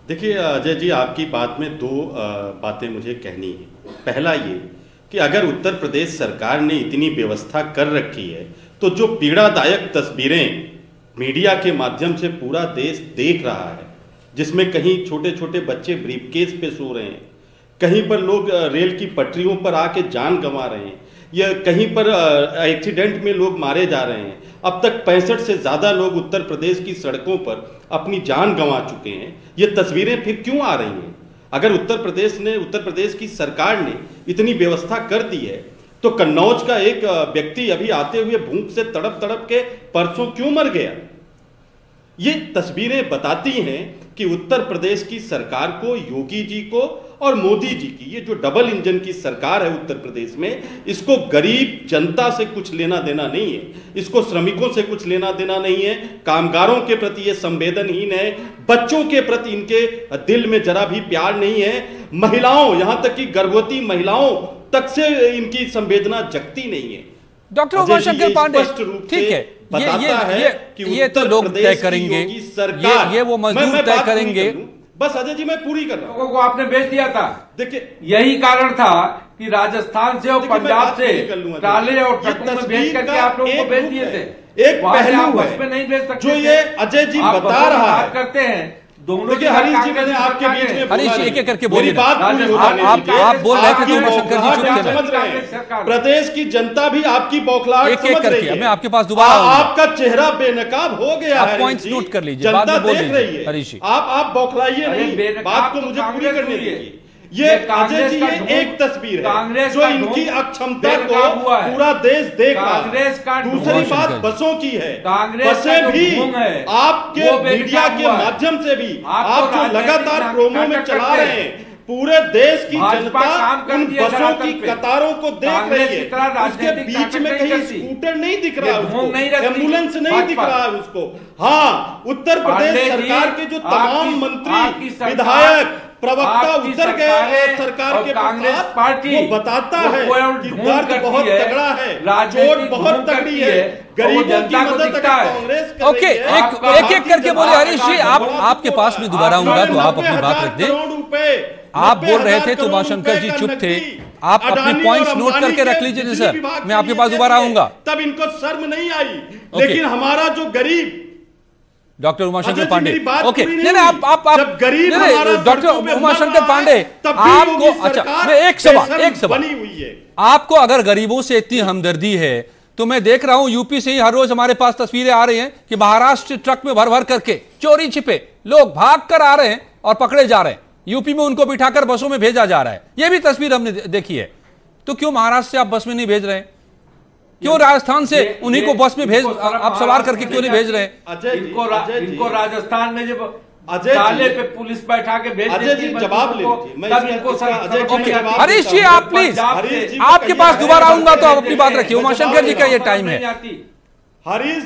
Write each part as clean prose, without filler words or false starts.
देखिए अजय जी, आपकी बात में दो बातें मुझे कहनी है। पहला ये कि अगर उत्तर प्रदेश सरकार ने इतनी व्यवस्था कर रखी है तो जो पीड़ादायक तस्वीरें मीडिया के माध्यम से पूरा देश देख रहा है, जिसमें कहीं छोटे छोटे बच्चे ब्रीफकेस पे सो रहे हैं, कहीं पर लोग रेल की पटरियों पर आके जान गंवा रहे हैं, या कहीं पर एक्सीडेंट में लोग मारे जा रहे हैं। अब तक 65 से ज़्यादा लोग उत्तर प्रदेश की सड़कों पर अपनी जान गंवा चुके हैं। ये तस्वीरें फिर क्यों आ रही हैं? अगर उत्तर प्रदेश की सरकार ने इतनी व्यवस्था कर दी है तो कन्नौज का एक व्यक्ति अभी आते हुए भूख से तड़प तड़प के परसों क्यों मर गया? ये तस्वीरें बताती हैं कि उत्तर प्रदेश की सरकार को, योगी जी को और मोदी जी की ये जो डबल इंजन की सरकार है उत्तर प्रदेश में, इसको गरीब जनता से कुछ लेना देना नहीं है, इसको श्रमिकों से कुछ लेना देना नहीं है, कामगारों के प्रति ये संवेदनहीन है, बच्चों के प्रति इनके दिल में जरा भी प्यार नहीं है, महिलाओं, यहां तक कि गर्भवती महिलाओं तक से इनकी संवेदना जगती नहीं है। डॉक्टर उमाशंकर पांडे, ठीक है, ये तो लोग तय करेंगे, ये वो मजदूर तय करेंगे। बस अजय जी मैं पूरी कर रहा हूं। लोगों को आपने बेच दिया था। देखिए यही कारण था कि राजस्थान से और पंजाब से ट्राले और ट्रकों में बेच करके आप लोगों को बेच दिए थे। एक पहलू है नहीं बेच सकते जो ये अजय जी बता रहा है, करते हैं दोनों। हरीश जी, मैंने आपके बीच में हरीश जी एक एक करके बोलिए। बात आप बोल रहे थे तो उमाशंकर जी चुप थे। समझ रहे हैं, प्रदेश की जनता भी आपकी बौखलाहट समझ रही है। मैं आपके पास दोबारा आपका चेहरा बेनकाब हो गया है। पॉइंट्स नोट कर लीजिए, जनता देख रही है। हरीश जी आप बौखलाइए नहीं, बात को मुझे पूरी करने दीजिए। ये अजय जी ये एक तस्वीर है जो इनकी अक्षमता को पूरा देश देख रहा है। दूसरी बात बसों की है, बसें भी आपके मीडिया के माध्यम से भी आप जो लगातार प्रोमो में चला रहे हैं, पूरे देश की जनता उन बसों की कतारों को देख रही है। उसके बीच में कहीं स्कूटर नहीं दिख रहा है उसको, एम्बुलेंस नहीं दिख रहा है उसको। हाँ, उत्तर प्रदेश सरकार के जो तमाम मंत्री, विधायक, प्रवक्ता उतर गए सरकार के पार्टी, वो बताता है कि दर्द बहुत तगड़ा है, चोट बहुत तगड़ी है, गरीबों की मदद अगर कांग्रेस कर रही है। एक एक करके बोले हरीश जी। आपके पास में दोबारा आऊंगा तो आप अपनी बात रख दें। आप बोल रहे थे तो उमाशंकर जी चुप थे। आप अपने पॉइंट्स नोट करके रख लीजिए सर, मैं आपके पास दोबारा आऊंगा। तब इनको शर्म नहीं आई, लेकिन हमारा जो गरीब डॉक्टर उमाशंकर पांडे, ओके, नहीं आप डॉक्टर उमाशंकर पांडे, आपको अच्छा मैं एक सवाल आपको, अगर गरीबों से इतनी हमदर्दी है तो मैं देख रहा हूं यूपी से ही हर रोज हमारे पास तस्वीरें आ रही हैं कि महाराष्ट्र ट्रक में भर भर करके चोरी छिपे लोग भाग कर आ रहे हैं और पकड़े जा रहे हैं। यूपी में उनको बिठाकर बसों में भेजा जा रहा है, यह भी तस्वीर हमने देखी है। तो क्यों महाराष्ट्र से आप बस में नहीं भेज रहे हैं? क्यों राजस्थान से उन्हीं को बस में भेज, आप सवार करके क्यों नहीं भेज रहे हैं? इनको राजस्थान में जब ताले पे पुलिस बैठा के भेज देती है, जवाब ले। हरीश जी आप प्लीज, आपके पास दोबारा आऊंगा तो आप अपनी बात रखिए। उमाशंकर जी का ये टाइम है। हरीश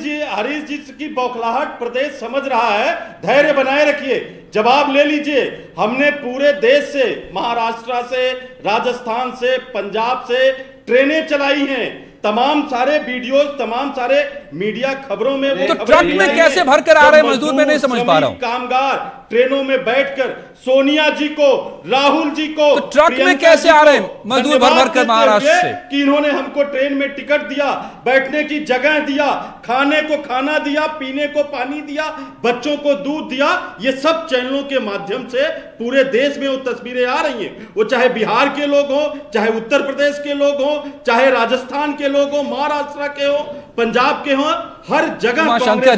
जी की बौखलाहट प्रदेश समझ रहा है, धैर्य बनाए रखिए, जवाब ले लीजिए। हमने पूरे देश से, महाराष्ट्र से, राजस्थान से, पंजाब से ट्रेनें चलाई हैं। तमाम सारे वीडियोस, तमाम सारे मीडिया खबरों में तो ट्रक में कैसे भरकर आ रहे हैं मजदूर, मैं नहीं समझ पा रहा हूं। कामगार ट्रेनों में बैठकर सोनिया जी को, राहुल जी को, तो ट्रक में कैसे आ रहे हैं मजदूर भर भर कर महाराष्ट्र से? कि इन्होंने हमको ट्रेन में टिकट दिया, बैठने की जगह दिया, खाने को खाना दिया, पीने को पानी दिया, बच्चों को दूध दिया। ये सब चैनलों के माध्यम से पूरे देश में वो तस्वीरें आ रही हैं। वो चाहे बिहार के लोग हो, चाहे उत्तर प्रदेश के लोग हो, चाहे राजस्थान के लोग हो, महाराष्ट्र के हो, पंजाब के हो, हर जगह उमाशंकर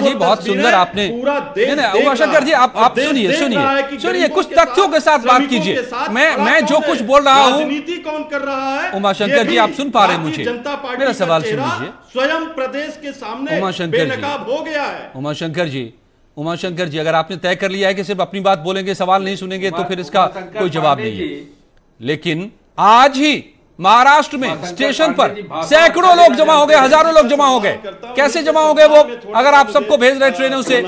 जी बहुत सुंदर आपने, उमाशंकर जी आप सुनिए कुछ तथ्यों के साथ बात कीजिए। मैं जो कुछ बोल रहा हूँ, राजनीति कौन कर रहा है? उमाशंकर जी आप सुन पा रहे हैं मुझे? जनता पार्टी मेरा सवाल सुन लीजिए। स्वयं प्रदेश के सामने बेनकाब हो गया है। उमाशंकर जी अगर आपने तय कर लिया है कि सिर्फ अपनी बात बोलेंगे, सवाल नहीं सुनेंगे, तो फिर इसका कोई जवाब नहीं है। लेकिन आज ही महाराष्ट्र में स्टेशन पर सैकड़ों लोग जमा हो गए, हजारों लोग जमा हो गए। कैसे जमा हो गए वो? अगर आप सबको भेज रहे ट्रेनों से,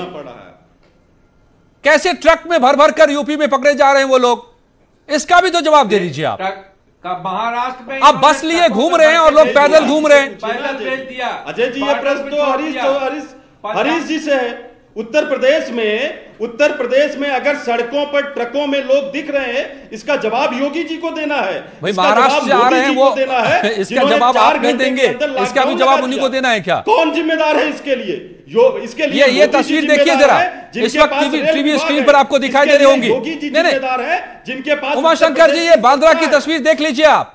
कैसे ट्रक में भर भर कर यूपी में पकड़े जा रहे हैं वो लोग? इसका भी तो जवाब दे दीजिए आप। महाराष्ट्र में आप बस लिए घूम रहे हैं और लोग पैदल घूम रहे हैं। पैदल भेज दिया। अजय जी ये प्रश्न तो हरीश जी से है। उत्तर प्रदेश में अगर सड़कों पर ट्रकों में लोग दिख रहे हैं, इसका जवाब योगी जी को देना है। भाई महाराष्ट्र से आ रहे हैं वो देना है, इसका जवाब आप नहीं देंगे, इसका भी जवाब उन्हीं को देना है क्या? कौन जिम्मेदार है इसके लिए? इसके लिए ये तस्वीर देखिए जरा, इस वक्त टीवी स्क्रीन पर आपको दिखाई दे रही होंगी। जिनके पास उमाशंकर जी, ये बांद्रा की तस्वीर देख लीजिए आप,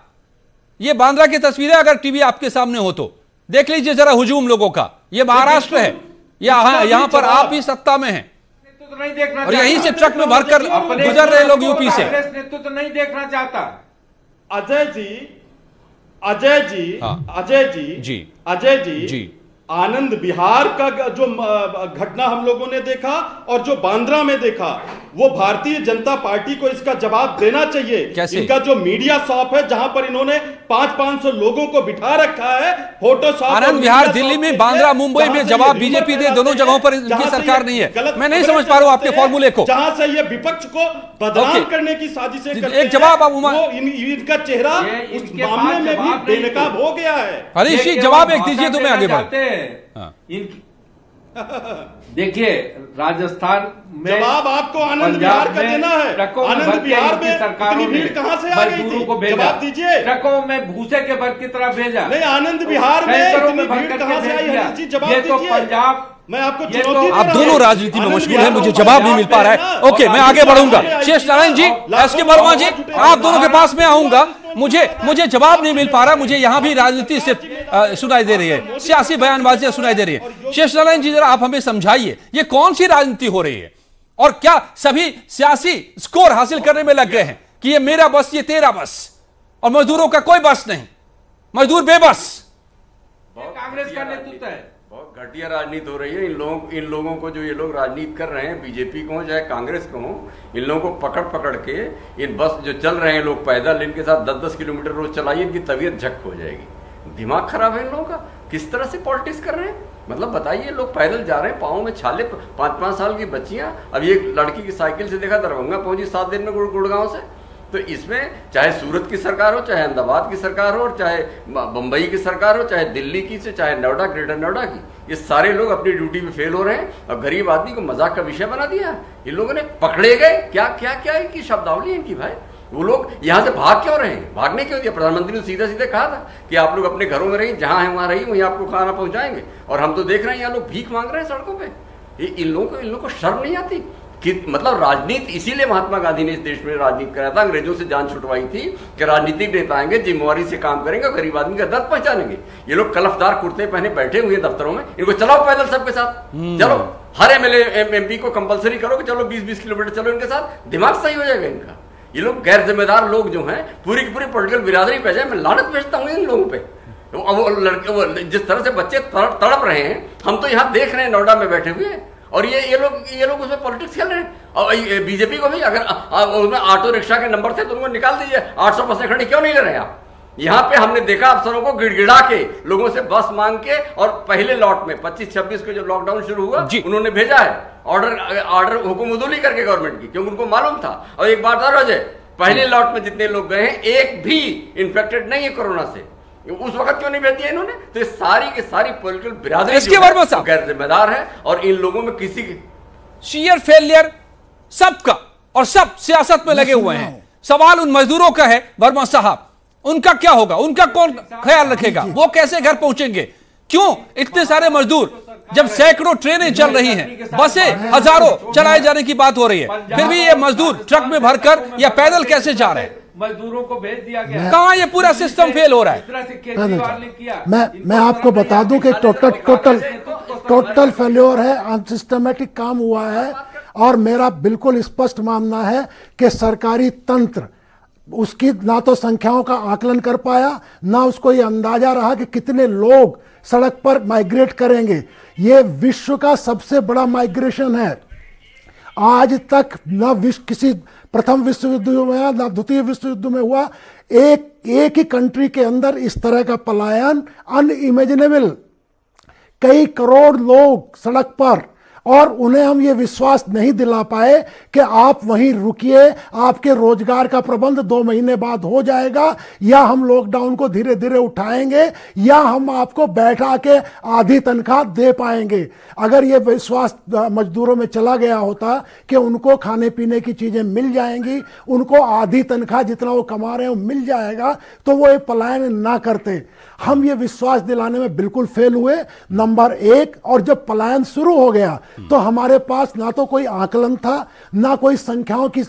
ये बांद्रा की तस्वीर है, अगर टीवी आपके सामने हो तो देख लीजिए जरा हुजूम लोगों का। ये महाराष्ट्र है, यहाँ पर आप ही सत्ता में हैं नहीं देखना, और यहीं से ट्रक में भरकर गुजर रहे लोग यूपी से। नेतृत्व नहीं देखना चाहता। अजय जी, आनंद विहार का जो घटना हम लोगों ने देखा और जो बांद्रा में देखा, वो भारतीय जनता पार्टी को इसका जवाब देना चाहिए। कैसे? इनका जो मीडिया शॉप है, जहां पर इन्होंने 500-500 लोगों को बिठा रखा है, फोटोशॉप। आनंद विहार दिल्ली में, बांद्रा मुंबई में जवाब बीजेपी दे, दोनों जगहों पर इनकी सरकार नहीं है। मैं नहीं समझ पा रहा हूं आपके फॉर्मूले को, जहां से ये विपक्ष को बदनाम करने की साजिशें करते हैं। एक जवाब आप इनका चेहरा उस मामले में भी बेनकाब हो गया है। हरीश जी जवाब एक दीजिए तो मैं आगे बढ़ते हैं। देखिए, राजस्थान में जवाब आपको आनंद विहार का देना है। आनंद विहार में इतनी भीड़ कहां से आ गई थी? जवाब दीजिए। ट्रकों में भूसे के भर की तरह भेजा। नहीं, आनंद विहार में इतनी भीड़ कहां से आई? हरीश जी जवाब दीजिए। ये तो पंजाब, मैं आपको चुनौती आप दोनों राजनीति में मशगूल हैं, मुझे जवाब नहीं मिल पा रहा है। ओके, मैं आगे बढ़ूंगा। शेष नारायण जी, एस.के. वर्मा जी, आप दोनों के पास में आऊंगा। मुझे जवाब नहीं मिल पा रहा, मुझे यहां भी राजनीति से सुनाई दे रही है, सियासी बयानबाजियां सुनाई दे रही है। शेष नारायण जी जरा आप हमें समझाइए, ये कौन सी राजनीति हो रही है और क्या सभी सियासी स्कोर हासिल करने में लग गए हैं कि ये मेरा बस, ये तेरा बस, और मजदूरों का कोई बस नहीं, मजदूर बेबस। कांग्रेस का नेतृत्व है। बहुत घटिया राजनीति हो रही है। इन लोगों को जो ये लोग राजनीति कर रहे हैं, बीजेपी को हो चाहे कांग्रेस को हो, इन लोगों को पकड़ के इन बस जो चल रहे हैं लोग पैदल, इनके साथ 10-10 किलोमीटर रोज चलाइए, इनकी तबीयत झक हो जाएगी। दिमाग खराब है इन लोगों का। किस तरह से पॉलिटिक्स कर रहे हैं? मतलब बताइए, लोग पैदल जा रहे हैं, पाँव में छाले, 5-5 साल की बच्चियां। अब ये लड़की की साइकिल से देखा, दरभंगा पहुंची 7 दिन में गुड़गांव से। तो इसमें चाहे सूरत की सरकार हो, चाहे अहमदाबाद की सरकार हो, और चाहे बंबई की सरकार हो, चाहे दिल्ली की से, चाहे नोएडा, ग्रेटर नोएडा की, ये सारे लोग अपनी ड्यूटी में फेल हो रहे हैं और गरीब आदमी को मजाक का विषय बना दिया। इन लोगों ने पकड़े गए, क्या इनकी शब्दावली है इनकी भाई। वो लोग यहाँ से भाग क्यों रहे हैं? भागने क्यों दिया? प्रधानमंत्री ने सीधा कहा था कि आप लोग अपने घरों में रहिए, जहाँ है वहाँ रहिए, वहीं आपको खाना पहुँचाएंगे। और हम तो देख रहे हैं यहाँ लोग भीख मांग रहे हैं सड़कों पे। इन लोगों को शर्म नहीं आती कि मतलब राजनीति, इसीलिए महात्मा गांधी ने इस देश में राजनीति कराया था, अंग्रेजों से जान छुटवाई थी कि राजनीतिक नेता आएंगे, जिम्मेवारी से काम करेंगे और गरीब आदमी का दर्द पहचानेंगे। ये लोग कलफदार कुर्ते पहने बैठे हुए दफ्तरों में, इनको चलाओ पैदल सबके साथ। चलो, हर एमएलए एमपी को कंपलसरी करो कि चलो 20-20 किलोमीटर चलो इनके साथ, दिमाग सही हो जाएगा इनका। ये लोग गैर जिम्मेदार लोग जो हैं, पूरी की पूरी पॉलिटिकल बिरादरी पे जाए, मैं लानत भेजता हूँ इन लोगों पे। वो लड़के, जिस तरह से बच्चे तड़प रहे हैं, हम तो यहाँ देख रहे हैं नोएडा में बैठे हुए, और ये लोग उसमें पॉलिटिक्स खेल रहे हैं। और बीजेपी को भी अगर उसमें ऑटो रिक्शा के नंबर थे तो उनको निकाल दीजिए। 800 बसें खड़ी क्यों नहीं ले रहे हैं आप? यहाँ पे हमने देखा अफसरों को गिड़गिड़ा के लोगों से बस मांग के, और पहले लॉट में 25-26 को जब लॉकडाउन शुरू हुआ उन्होंने भेजा है ऑर्डर हुकुमदुली करके गवर्नमेंट की, क्योंकि उनको मालूम था। और एक बात और है, पहले लॉट में जितने लोग गए हैं, एक भी इन्फेक्टेड नहीं है कोरोना से। उस वक्त क्यों नहीं भेज दिया इन्होंने? तो ये सारी की सारी पॉलिटिकल बिरादरी गैर जिम्मेदार है, और इन लोगों में किसी की शेयर फेलियर सबका, और सब सियासत में लगे हुए हैं। सवाल उन मजदूरों का है वर्मा साहब, उनका क्या होगा? उनका कौन ख्याल रखेगा? वो कैसे घर पहुंचेंगे? क्यों इतने सारे मजदूर, जब सैकड़ों ट्रेनें चल रही हैं, बसें हजारों चलाए जाने की बात हो रही है, फिर भी ये मजदूर ट्रक में भरकर या पैदल कैसे जा रहे हैं? मजदूरों को भेज दिया गया। कहां ये पूरा सिस्टम फेल हो रहा है? मैं आपको बता दूं कि टोटल फेल्योर है, अनसिस्टमेटिक काम हुआ है। और मेरा बिल्कुल स्पष्ट मानना है कि सरकारी तंत्र उसकी ना तो संख्याओं का आकलन कर पाया, ना उसको ये अंदाजा रहा कि कितने लोग सड़क पर माइग्रेट करेंगे। ये विश्व का सबसे बड़ा माइग्रेशन है। आज तक ना किसी प्रथम विश्व युद्ध में ना द्वितीय विश्व युद्ध में हुआ। एक ही कंट्री के अंदर इस तरह का पलायन अनइमेजिनेबल। कई करोड़ लोग सड़क पर, और उन्हें हम ये विश्वास नहीं दिला पाए कि आप वहीं रुकिए, आपके रोजगार का प्रबंध 2 महीने बाद हो जाएगा, या हम लॉकडाउन को धीरे धीरे उठाएंगे, या हम आपको बैठा के आधी तनख्वाह दे पाएंगे। अगर ये विश्वास मजदूरों में चला गया होता कि उनको खाने पीने की चीजें मिल जाएंगी, उनको आधी तनख्वाह जितना वो कमा रहे हैं वो मिल जाएगा, तो वो ये पलायन ना करते। हम ये विश्वास दिलाने में बिल्कुल फेल हुए, नंबर 1। और जब पलायन शुरू हो गया तो हमारे पास ना तो कोई आकलन था, ना कोई संख्याओं की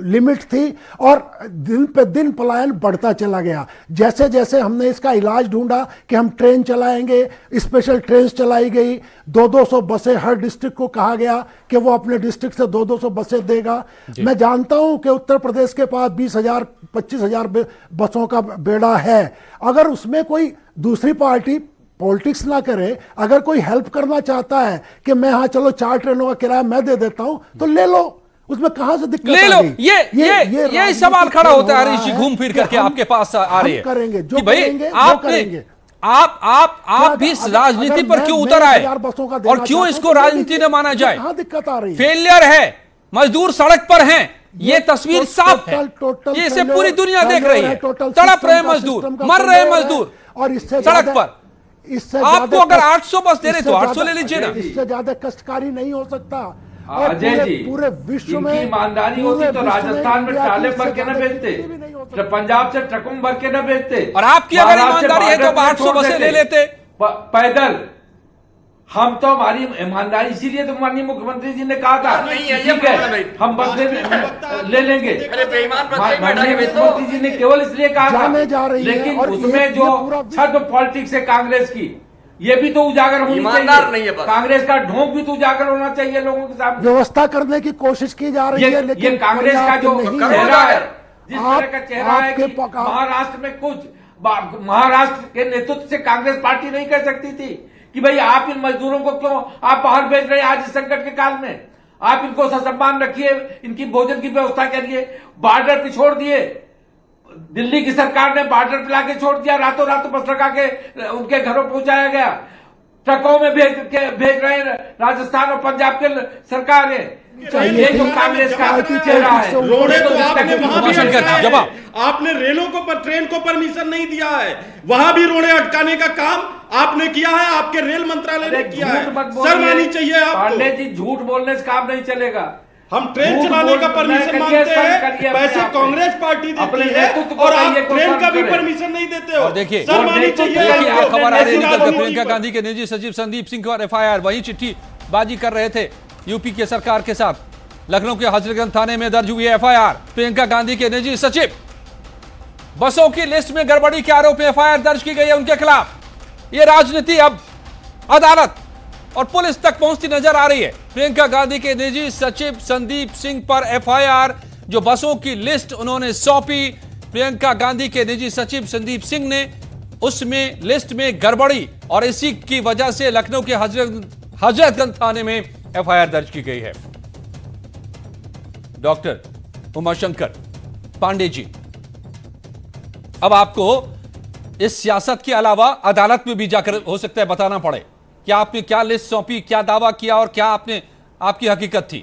लिमिट थी, और दिन पे दिन पलायन बढ़ता चला गया। जैसे जैसे हमने इसका इलाज ढूंढा कि हम ट्रेन चलाएंगे, स्पेशल ट्रेन चलाई गई, 200 बसें हर डिस्ट्रिक्ट को कहा गया कि वो अपने डिस्ट्रिक्ट से 200 बसें देगा। मैं जानता हूं कि उत्तर प्रदेश के पास 20,000 25,000 बसों का बेड़ा है। अगर उसमें कोई दूसरी पार्टी पॉलिटिक्स ना करे, अगर कोई हेल्प करना चाहता है कि मैं हाँ चलो 4 ट्रेनों का किराया मैं दे देता हूं, तो ले लो, उसमें कहां से दिक्कत ले लो। ये सवाल खड़ा होता है हरीश जी, घूम फिर करके आपके पास आ रही है करेंगे जो करेंगे वो करेंगे। आप भी इस राजनीति पर क्यों उतर आए और क्यों इसको राजनीति न माना जाए? कहां दिक्कत आ रही है? फेलियर है, मजदूर सड़क पर हैं, ये तस्वीर साफ है, ये इसे पूरी दुनिया देख रही है। तड़प रहे मजदूर, मर रहे मजदूर और इससे सड़क पर। आपको अगर 800 बस दे रहे तो 800 ले लीजिए ना, इससे ज्यादा कष्टकारी नहीं हो सकता। अजय जी, पूरे विश्व में ईमानदारी होती तो राजस्थान में ट्राले भर के न बेचते, पंजाब से ट्रकों भर के न बेचते। और आपकी अगर ईमानदारी है तो 800 बसें ले लेते पैदल। हम तो हमारी ईमानदारी, इसीलिए तो माननीय मुख्यमंत्री जी ने कहा था ठीक है हम बदले ले लेंगे। माननीय मुख्यमंत्री जी ने केवल इसलिए कहा था, लेकिन उसमें जो छद पॉलिटिक्स है कांग्रेस की, ये भी तो उजागर होनी चाहिए। कांग्रेस का ढोंग भी तो उजागर होना चाहिए लोगों के सामने। व्यवस्था करने की कोशिश की जा रही है, लेकिन ये कांग्रेस का जो चेहरा है, जिस तरह का चेहरा है कि महाराष्ट्र में कुछ महाराष्ट्र के नेतृत्व से कांग्रेस पार्टी नहीं कर सकती थी कि भाई आप इन मजदूरों को क्यों आप बाहर भेज रहे हैं आज इस संकट के काल में, आप इनको ससम्मान रखिए, इनकी भोजन की व्यवस्था करिए। बॉर्डर पे छोड़ दिए, दिल्ली की सरकार ने बॉर्डर पे लाके छोड़ दिया, रातों रात बस लगा के उनके घरों पहुंचाया गया। ट्रकों में भेज रहे हैं राजस्थान और पंजाब के सरकारें। ये जो कांग्रेस का चेहरा है, रोड़े तो आपने वहां भी जवाब, आपने रेलों को पर ट्रेन को परमिशन नहीं दिया है, वहां भी रोड़े अटकाने का काम आपने किया है, आपके रेल मंत्रालय ने किया है। शर्म आनी चाहिए आपको। पांडे जी, झूठ बोलने से काम नहीं चलेगा। हम ट्रेन चलाने का परमिशन मांगते हैं, पैसे कांग्रेस पार्टी देती है और आप ट्रेन का भी परमिशन नहीं देते हो। और देखिए शर्म आनी चाहिए। खबर आ रही है प्रियंका गांधी के निजी सचिव संदीप सिंह और एफआईआर, वही चिट्ठी बाजी कर रहे थे यूपी के सरकार के साथ। लखनऊ के हजरतगंज थाने में दर्ज हुई एफआईआर, प्रियंका गांधी के निजी सचिव। बसों की लिस्ट में गड़बड़ी के आरोप में एफआईआर दर्ज की गई है उनके खिलाफ। यह राजनीति अब अदालत और पुलिस तक पहुंचती नजर आ रही है। प्रियंका गांधी के निजी सचिव संदीप सिंह पर एफआईआर, जो बसों की लिस्ट उन्होंने सौंपी प्रियंका गांधी के निजी सचिव संदीप सिंह ने, उसमें लिस्ट में गड़बड़ी और इसी की वजह से लखनऊ के हजरतगंज थाने में एफआईआर दर्ज की गई है। डॉक्टर उमाशंकर पांडे जी, अब आपको इस सियासत के अलावा अदालत में भी जाकर हो सकता है बताना पड़े कि आपने क्या लिस्ट सौंपी, क्या दावा किया और क्या आपने आपकी हकीकत थी।